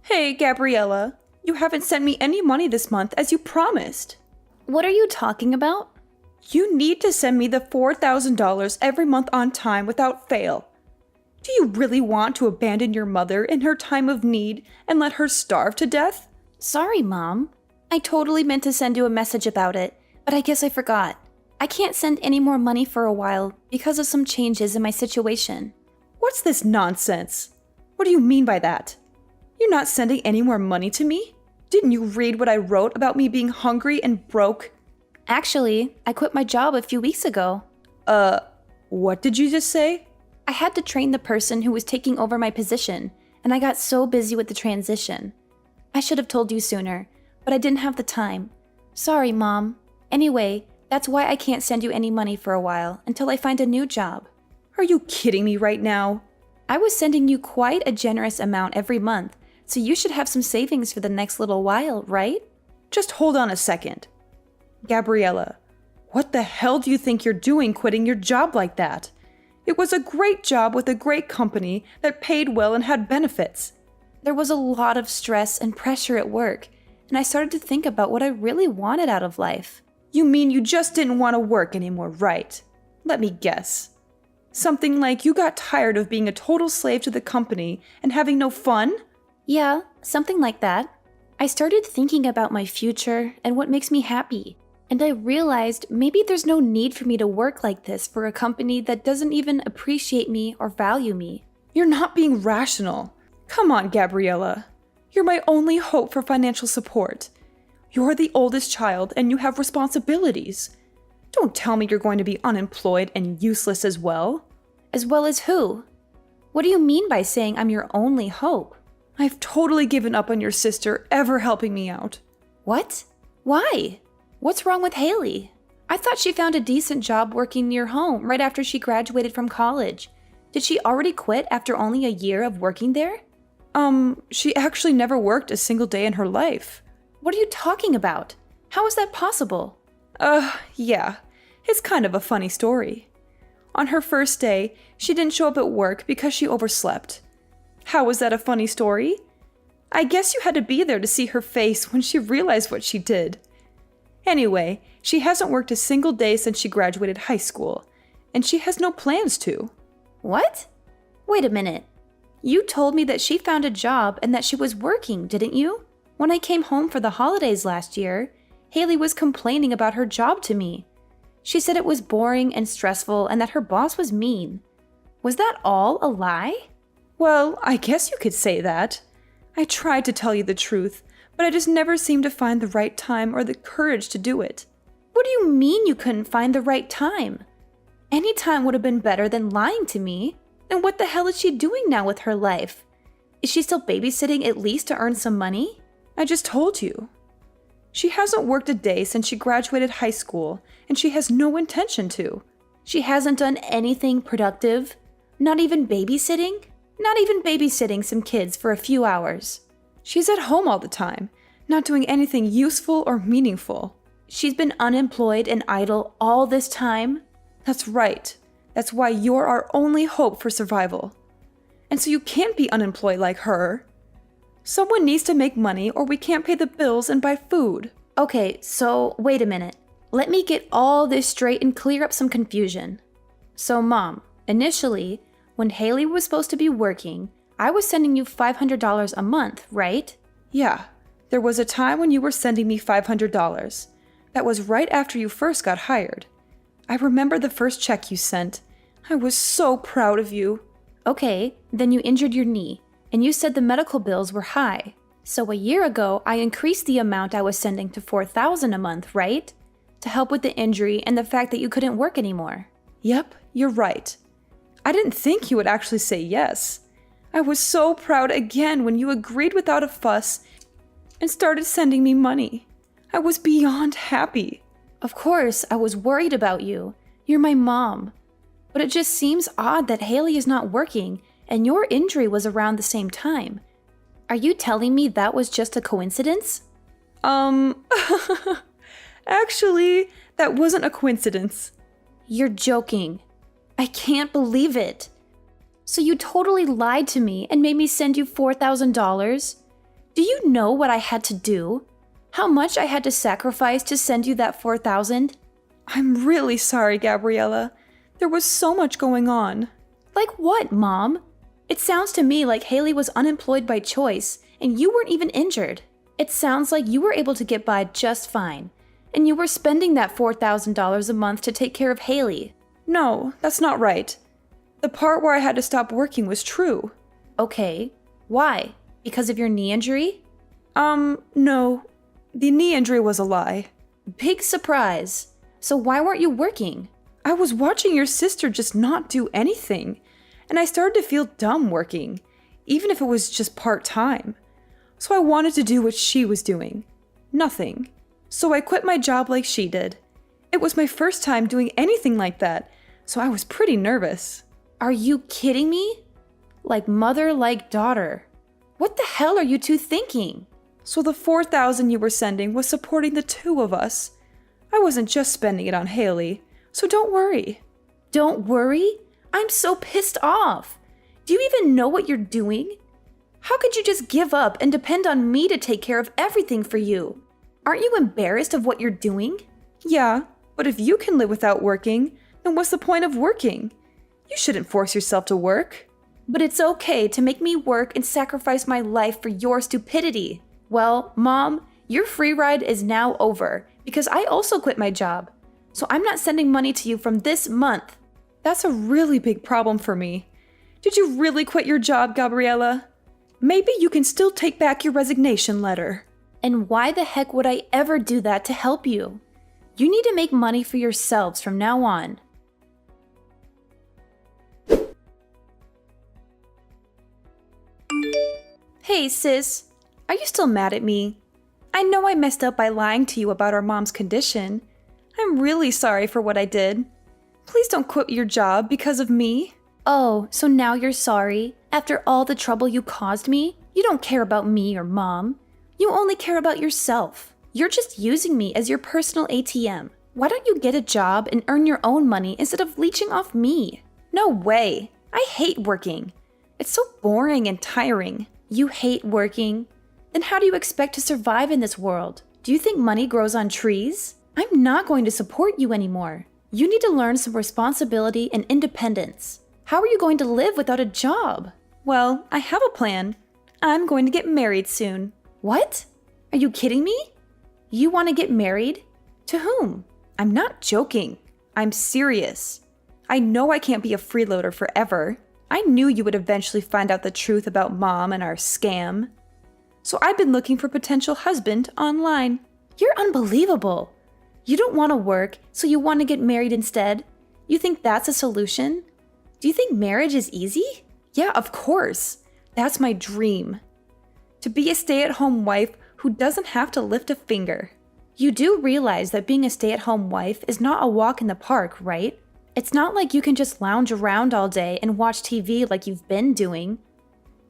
Hey, Gabriella, you haven't sent me any money this month as you promised. What are you talking about? You need to send me the $4,000 every month on time without fail. Do you really want to abandon your mother in her time of need and let her starve to death? Sorry, Mom. I totally meant to send you a message about it, but I guess I forgot. I can't send any more money for a while because of some changes in my situation. What's this nonsense? What do you mean by that? You're not sending any more money to me? Didn't you read what I wrote about me being hungry and broke? Actually, I quit my job a few weeks ago. What did you just say? I had to train the person who was taking over my position, and I got so busy with the transition. I should have told you sooner, but I didn't have the time. Sorry, Mom. Anyway, that's why I can't send you any money for a while until I find a new job. Are you kidding me right now? I was sending you quite a generous amount every month, so you should have some savings for the next little while, right? Just hold on a second. Gabriella, what the hell do you think you're doing quitting your job like that? It was a great job with a great company that paid well and had benefits. There was a lot of stress and pressure at work, and I started to think about what I really wanted out of life. You mean you just didn't want to work anymore, right? Let me guess. Something like you got tired of being a total slave to the company and having no fun? Yeah, something like that. I started thinking about my future and what makes me happy, and I realized maybe there's no need for me to work like this for a company that doesn't even appreciate me or value me. You're not being rational. Come on, Gabriella. You're my only hope for financial support. You're the oldest child and you have responsibilities. Don't tell me you're going to be unemployed and useless as well. As well as who? What do you mean by saying I'm your only hope? I've totally given up on your sister ever helping me out. What? Why? What's wrong with Haley? I thought she found a decent job working near home right after she graduated from college. Did she already quit after only a year of working there? She actually never worked a single day in her life. What are you talking about? How is that possible? Yeah. It's kind of a funny story. On her first day, she didn't show up at work because she overslept. How was that a funny story? I guess you had to be there to see her face when she realized what she did. Anyway, she hasn't worked a single day since she graduated high school, and she has no plans to. What? Wait a minute. You told me that she found a job and that she was working, didn't you? When I came home for the holidays last year, Haley was complaining about her job to me. She said it was boring and stressful and that her boss was mean. Was that all a lie? Well, I guess you could say that. I tried to tell you the truth, but I just never seemed to find the right time or the courage to do it. What do you mean you couldn't find the right time? Any time would have been better than lying to me. Then what the hell is she doing now with her life? Is she still babysitting at least to earn some money? I just told you. She hasn't worked a day since she graduated high school, and she has no intention to. She hasn't done anything productive? Not even babysitting? Not even babysitting some kids for a few hours. She's at home all the time, not doing anything useful or meaningful. She's been unemployed and idle all this time? That's right. That's why you're our only hope for survival. And so you can't be unemployed like her. Someone needs to make money or we can't pay the bills and buy food. Okay, so wait a minute. Let me get all this straight and clear up some confusion. So Mom, initially, when Haley was supposed to be working, I was sending you $500 a month, right? Yeah, there was a time when you were sending me $500. That was right after you first got hired. I remember the first check you sent. I was so proud of you. Okay, then you injured your knee, and you said the medical bills were high. So a year ago, I increased the amount I was sending to $4,000 a month, right? To help with the injury and the fact that you couldn't work anymore. Yep, you're right. I didn't think you would actually say yes. I was so proud again when you agreed without a fuss and started sending me money. I was beyond happy. Of course, I was worried about you. You're my mom. But it just seems odd that Haley is not working and your injury was around the same time. Are you telling me that was just a coincidence? Actually, that wasn't a coincidence. You're joking. I can't believe it. So you totally lied to me and made me send you $4,000? Do you know what I had to do? How much I had to sacrifice to send you that $4,000? I'm really sorry, Gabriella. There was so much going on. Like what, Mom? It sounds to me like Haley was unemployed by choice, and you weren't even injured. It sounds like you were able to get by just fine, and you were spending that $4,000 a month to take care of Haley. No, that's not right. The part where I had to stop working was true. Okay, why? Because of your knee injury? No. The knee injury was a lie. Big surprise. So why weren't you working? I was watching your sister just not do anything, and I started to feel dumb working, even if it was just part-time. So I wanted to do what she was doing. Nothing. So I quit my job like she did. It was my first time doing anything like that, so I was pretty nervous. Are you kidding me? Like mother, like daughter. What the hell are you two thinking? So the $4,000 you were sending was supporting the two of us. I wasn't just spending it on Haley, so don't worry. Don't worry? I'm so pissed off. Do you even know what you're doing? How could you just give up and depend on me to take care of everything for you? Aren't you embarrassed of what you're doing? Yeah, but if you can live without working, then what's the point of working? You shouldn't force yourself to work. But it's okay to make me work and sacrifice my life for your stupidity. Well, Mom, your free ride is now over because I also quit my job. So I'm not sending money to you from this month. That's a really big problem for me. Did you really quit your job, Gabriella? Maybe you can still take back your resignation letter. And why the heck would I ever do that to help you? You need to make money for yourselves from now on. Hey, sis. Are you still mad at me? I know I messed up by lying to you about our mom's condition. I'm really sorry for what I did. Please don't quit your job because of me. Oh, so now you're sorry? After all the trouble you caused me? You don't care about me or Mom. You only care about yourself. You're just using me as your personal ATM. Why don't you get a job and earn your own money instead of leeching off me? No way. I hate working. It's so boring and tiring. You hate working? Then how do you expect to survive in this world? Do you think money grows on trees? I'm not going to support you anymore. You need to learn some responsibility and independence. How are you going to live without a job? Well, I have a plan. I'm going to get married soon. What? Are you kidding me? You want to get married? To whom? I'm not joking. I'm serious. I know I can't be a freeloader forever. I knew you would eventually find out the truth about Mom and our scam. So I've been looking for a potential husband online. You're unbelievable. You don't want to work, so you want to get married instead? You think that's a solution? Do you think marriage is easy? Yeah, of course. That's my dream. To be a stay-at-home wife who doesn't have to lift a finger. You do realize that being a stay-at-home wife is not a walk in the park, right? It's not like you can just lounge around all day and watch TV like you've been doing.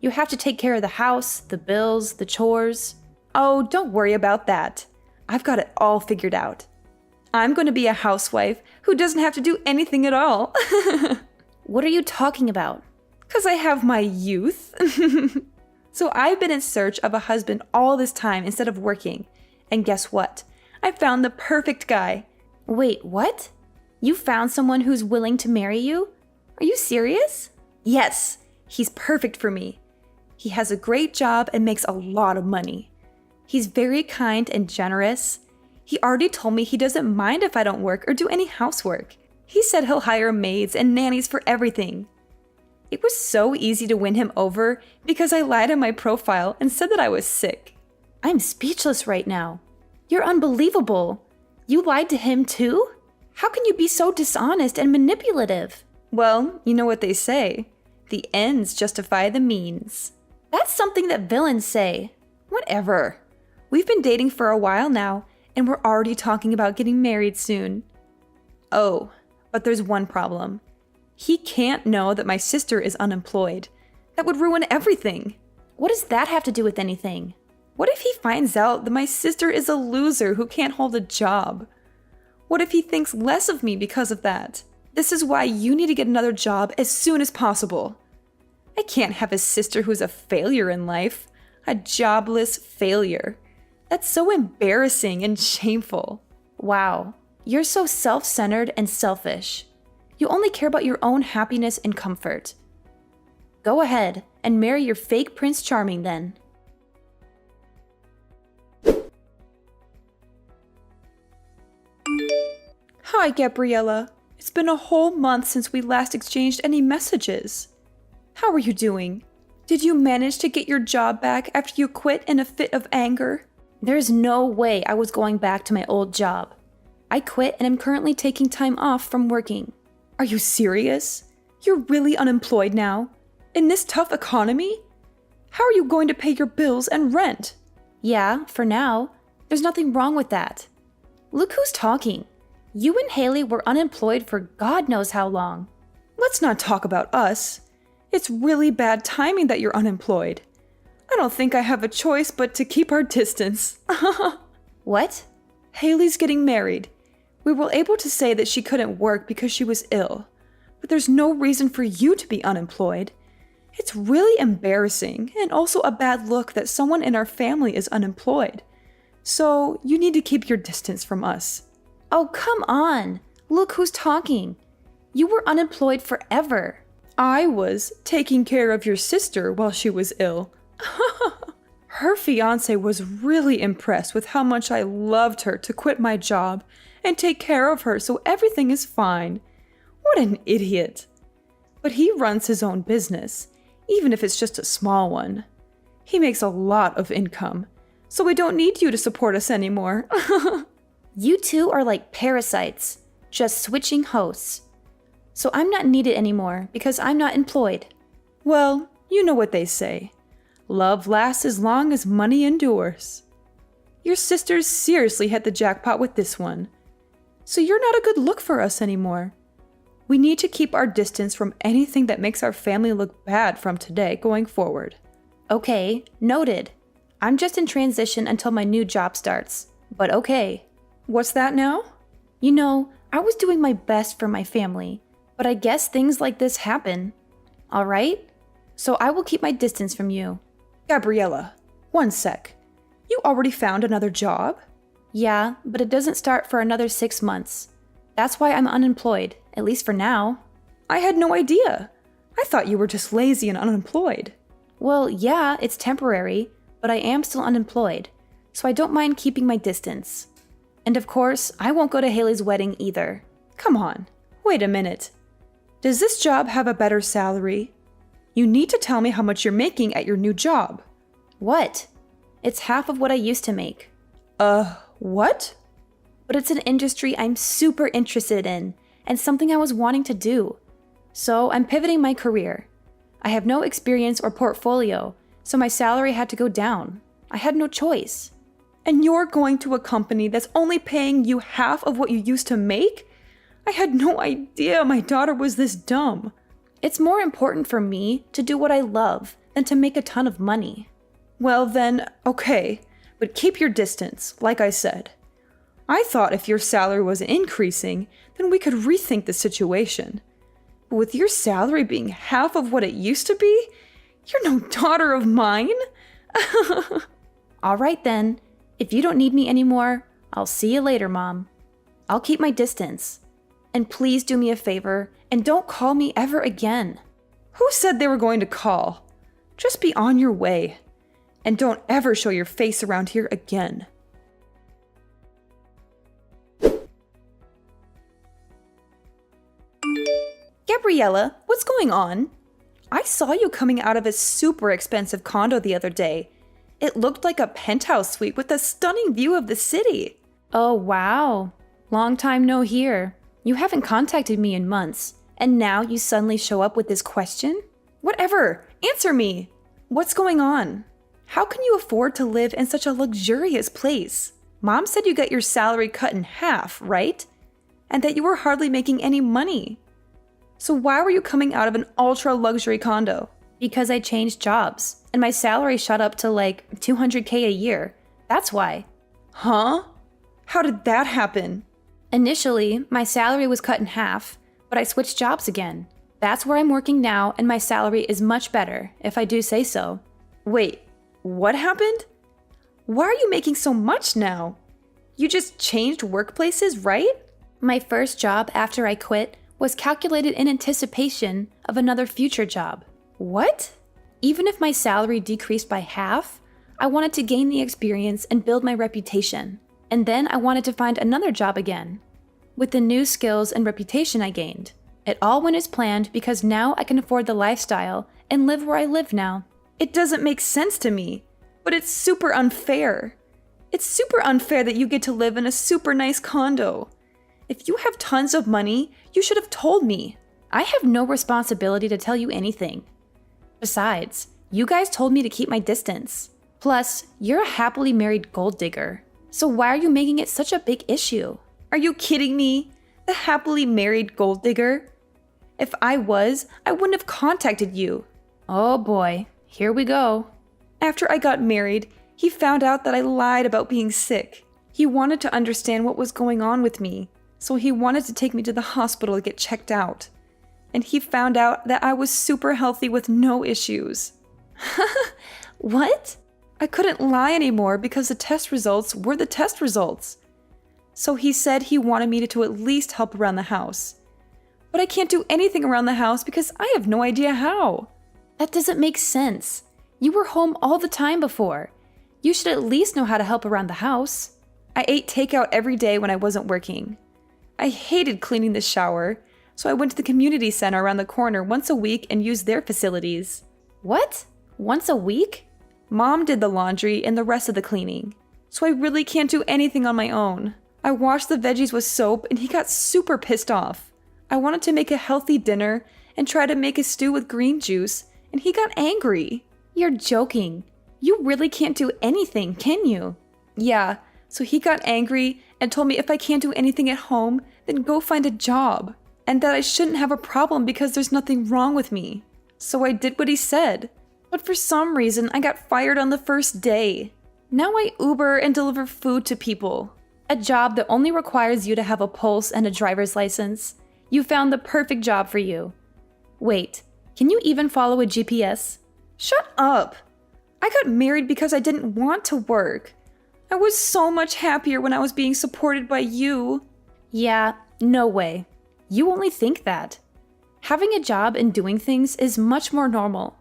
You have to take care of the house, the bills, the chores. Oh, don't worry about that. I've got it all figured out. I'm going to be a housewife who doesn't have to do anything at all. What are you talking about? 'Cause I have my youth. So I've been in search of a husband all this time instead of working. And guess what? I found the perfect guy. Wait, what? You found someone who's willing to marry you? Are you serious? Yes, he's perfect for me. He has a great job and makes a lot of money. He's very kind and generous. He already told me he doesn't mind if I don't work or do any housework. He said he'll hire maids and nannies for everything. It was so easy to win him over because I lied on my profile and said that I was sick. I'm speechless right now. You're unbelievable. You lied to him too? How can you be so dishonest and manipulative? Well, you know what they say. The ends justify the means. That's something that villains say. Whatever. We've been dating for a while now, and we're already talking about getting married soon. Oh, but there's one problem. He can't know that my sister is unemployed. That would ruin everything. What does that have to do with anything? What if he finds out that my sister is a loser who can't hold a job? What if he thinks less of me because of that? This is why you need to get another job as soon as possible. I can't have a sister who's a failure in life. A jobless failure. That's so embarrassing and shameful. Wow, you're so self-centered and selfish. You only care about your own happiness and comfort. Go ahead and marry your fake Prince Charming then. Hi, Gabriella. It's been a whole month since we last exchanged any messages. How are you doing? Did you manage to get your job back after you quit in a fit of anger? There's no way I was going back to my old job. I quit and am currently taking time off from working. Are you serious? You're really unemployed now? In this tough economy? How are you going to pay your bills and rent? Yeah, for now. There's nothing wrong with that. Look who's talking. You and Haley were unemployed for God knows how long. Let's not talk about us. It's really bad timing that you're unemployed. I don't think I have a choice but to keep our distance. What? Haley's getting married. We were able to say that she couldn't work because she was ill, but there's no reason for you to be unemployed. It's really embarrassing and also a bad look that someone in our family is unemployed. So you need to keep your distance from us. Oh, come on. Look who's talking. You were unemployed forever. I was taking care of your sister while she was ill. Her fiance was really impressed with how much I loved her to quit my job and take care of her so everything is fine. What an idiot. But he runs his own business, even if it's just a small one. He makes a lot of income, so we don't need you to support us anymore. You two are like parasites, just switching hosts. So I'm not needed anymore because I'm not employed. Well, you know what they say. Love lasts as long as money endures. Your sisters seriously hit the jackpot with this one. So you're not a good look for us anymore. We need to keep our distance from anything that makes our family look bad from today going forward. Okay, noted. I'm just in transition until my new job starts, but okay. What's that now? You know, I was doing my best for my family, but I guess things like this happen. All right? So I will keep my distance from you. Gabriella, one sec. You already found another job? Yeah, but it doesn't start for another 6 months. That's why I'm unemployed, at least for now. I had no idea. I thought you were just lazy and unemployed. Well, yeah, it's temporary, but I am still unemployed, so I don't mind keeping my distance. And of course, I won't go to Haley's wedding either. Come on, wait a minute. Does this job have a better salary? You need to tell me how much you're making at your new job. What? It's half of what I used to make. What? But it's an industry I'm super interested in, and something I was wanting to do. So I'm pivoting my career. I have no experience or portfolio, so my salary had to go down. I had no choice. And you're going to a company that's only paying you half of what you used to make? I had no idea my daughter was this dumb. It's more important for me to do what I love than to make a ton of money. Well then, okay, but keep your distance, like I said. I thought if your salary was increasing, then we could rethink the situation. But with your salary being half of what it used to be, you're no daughter of mine. All right then. If you don't need me anymore, I'll see you later, Mom. I'll keep my distance. And please do me a favor and don't call me ever again. Who said they were going to call? Just be on your way. And don't ever show your face around here again. Gabriella, what's going on? I saw you coming out of a super expensive condo the other day. It looked like a penthouse suite with a stunning view of the city. Oh, wow. Long time no hear. You haven't contacted me in months, and now you suddenly show up with this question? Whatever, answer me. What's going on? How can you afford to live in such a luxurious place? Mom said you got your salary cut in half, right? And that you were hardly making any money. So why were you coming out of an ultra-luxury condo? Because I changed jobs, and my salary shot up to like $200K a year. That's why. Huh? How did that happen? Initially, my salary was cut in half, but I switched jobs again. That's where I'm working now, and my salary is much better, if I do say so. Wait, What happened? Why are you making so much now? You just changed workplaces, right? My first job after I quit was calculated in anticipation of another future job. What? Even if my salary decreased by half, I wanted to gain the experience and build my reputation. And then I wanted to find another job again. With the new skills and reputation I gained, it all went as planned because now I can afford the lifestyle and live where I live now. It doesn't make sense to me, but it's super unfair. It's super unfair that you get to live in a super nice condo. If you have tons of money, you should have told me. I have no responsibility to tell you anything. Besides, you guys told me to keep my distance. Plus, you're a happily married gold digger. So why are you making it such a big issue? Are you kidding me? The happily married gold digger? If I was, I wouldn't have contacted you. Oh boy, here we go. After I got married, he found out that I lied about being sick. He wanted to understand what was going on with me, so he wanted to take me to the hospital to get checked out. And he found out that I was super healthy with no issues. What? I couldn't lie anymore because the test results were the test results. So he said he wanted me to at least help around the house. But I can't do anything around the house because I have no idea how. That doesn't make sense. You were home all the time before. You should at least know how to help around the house. I ate takeout every day when I wasn't working. I hated cleaning the shower, so I went to the community center around the corner once a week and used their facilities. What? Once a week? Mom did the laundry and the rest of the cleaning, so I really can't do anything on my own. I washed the veggies with soap and he got super pissed off. I wanted to make a healthy dinner and try to make a stew with green juice, and he got angry. You're joking. You really can't do anything, can you? Yeah, so he got angry and told me if I can't do anything at home, then go find a job, and that I shouldn't have a problem because there's nothing wrong with me. So I did what he said. But for some reason, I got fired on the first day. Now I Uber and deliver food to people. A job that only requires you to have a pulse and a driver's license. You found the perfect job for you. Wait, can you even follow a GPS? Shut up! I got married because I didn't want to work. I was so much happier when I was being supported by you. Yeah, no way. You only think that. Having a job and doing things is much more normal.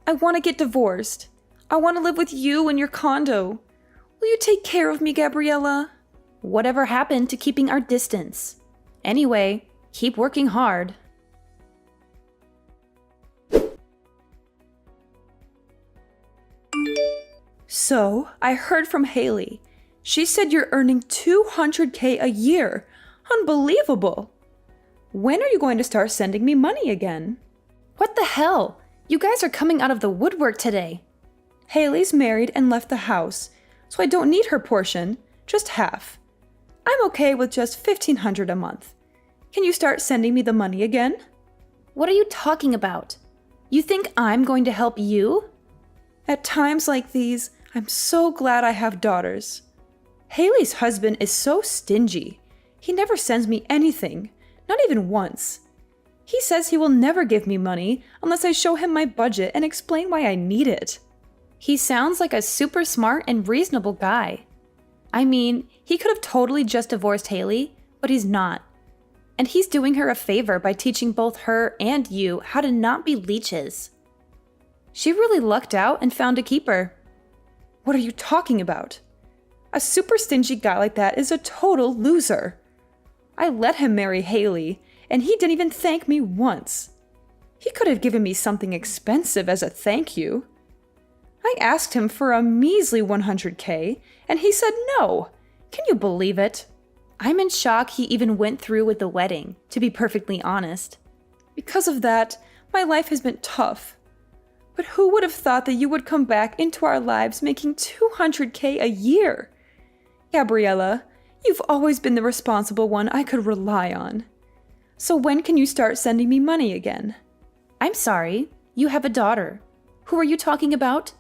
I want to get divorced. I want to live with you in your condo. Will you take care of me, Gabriella? Whatever happened to keeping our distance? Anyway, keep working hard. So, I heard from Haley. She said you're earning $200K a year. Unbelievable. When are you going to start sending me money again? What the hell? You guys are coming out of the woodwork today. Haley's married and left the house, so I don't need her portion, just half. I'm okay with just $1,500 a month. Can you start sending me the money again? What are you talking about? You think I'm going to help you? At times like these, I'm so glad I have daughters. Haley's husband is so stingy. He never sends me anything, not even once. He says he will never give me money unless I show him my budget and explain why I need it. He sounds like a super smart and reasonable guy. I mean, he could have totally just divorced Haley, but he's not. And he's doing her a favor by teaching both her and you how to not be leeches. She really lucked out and found a keeper. What are you talking about? A super stingy guy like that is a total loser. I let him marry Haley, and he didn't even thank me once. He could have given me something expensive as a thank you. I asked him for a measly $100K, and he said no. Can you believe it? I'm in shock he even went through with the wedding, to be perfectly honest. Because of that, my life has been tough. But who would have thought that you would come back into our lives making $200K a year? Gabriella, you've always been the responsible one I could rely on. So when can you start sending me money again? I'm sorry, you have a daughter. Who are you talking about?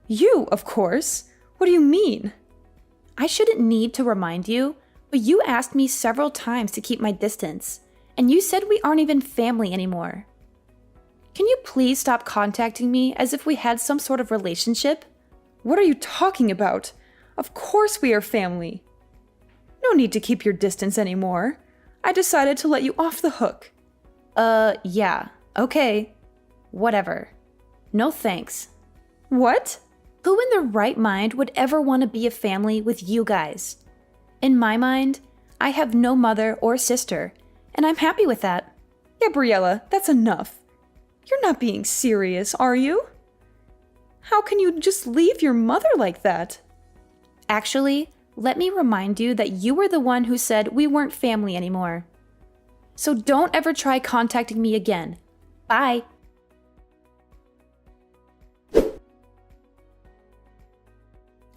You, of course. What do you mean? I shouldn't need to remind you, but you asked me several times to keep my distance, and you said we aren't even family anymore. Can you please stop contacting me as if we had some sort of relationship? What are you talking about? Of course we are family. No need to keep your distance anymore. I decided to let you off the hook. Yeah. Okay. Whatever. No thanks. What? Who in their right mind would ever want to be a family with you guys? In my mind, I have no mother or sister, and I'm happy with that. Gabriella, that's enough. You're not being serious, are you? How can you just leave your mother like that? Actually, let me remind you that you were the one who said we weren't family anymore. So don't ever try contacting me again. Bye.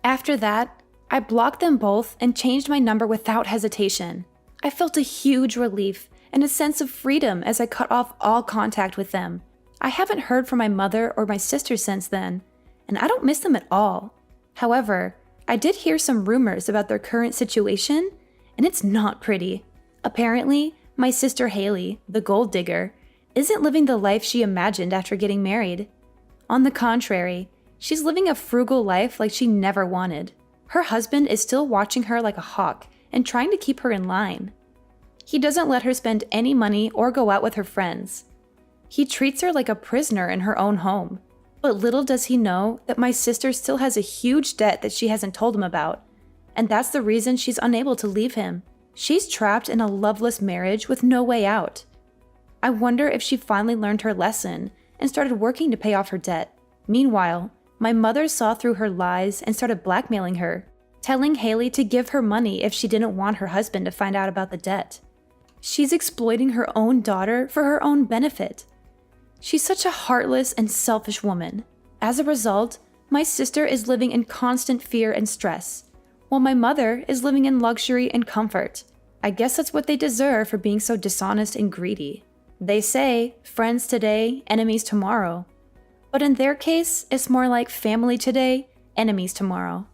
After that, I blocked them both and changed my number without hesitation. I felt a huge relief and a sense of freedom as I cut off all contact with them. I haven't heard from my mother or my sister since then, and I don't miss them at all. However, I did hear some rumors about their current situation, and it's not pretty. Apparently, my sister Haley, the gold digger, isn't living the life she imagined after getting married. On the contrary, she's living a frugal life like she never wanted. Her husband is still watching her like a hawk and trying to keep her in line. He doesn't let her spend any money or go out with her friends. He treats her like a prisoner in her own home. But little does he know that my sister still has a huge debt that she hasn't told him about, and that's the reason she's unable to leave him. She's trapped in a loveless marriage with no way out. I wonder if she finally learned her lesson and started working to pay off her debt. Meanwhile, my mother saw through her lies and started blackmailing her, telling Haley to give her money if she didn't want her husband to find out about the debt. She's exploiting her own daughter for her own benefit. She's such a heartless and selfish woman. As a result, my sister is living in constant fear and stress, while my mother is living in luxury and comfort. I guess that's what they deserve for being so dishonest and greedy. They say, friends today, enemies tomorrow. But in their case, it's more like family today, enemies tomorrow.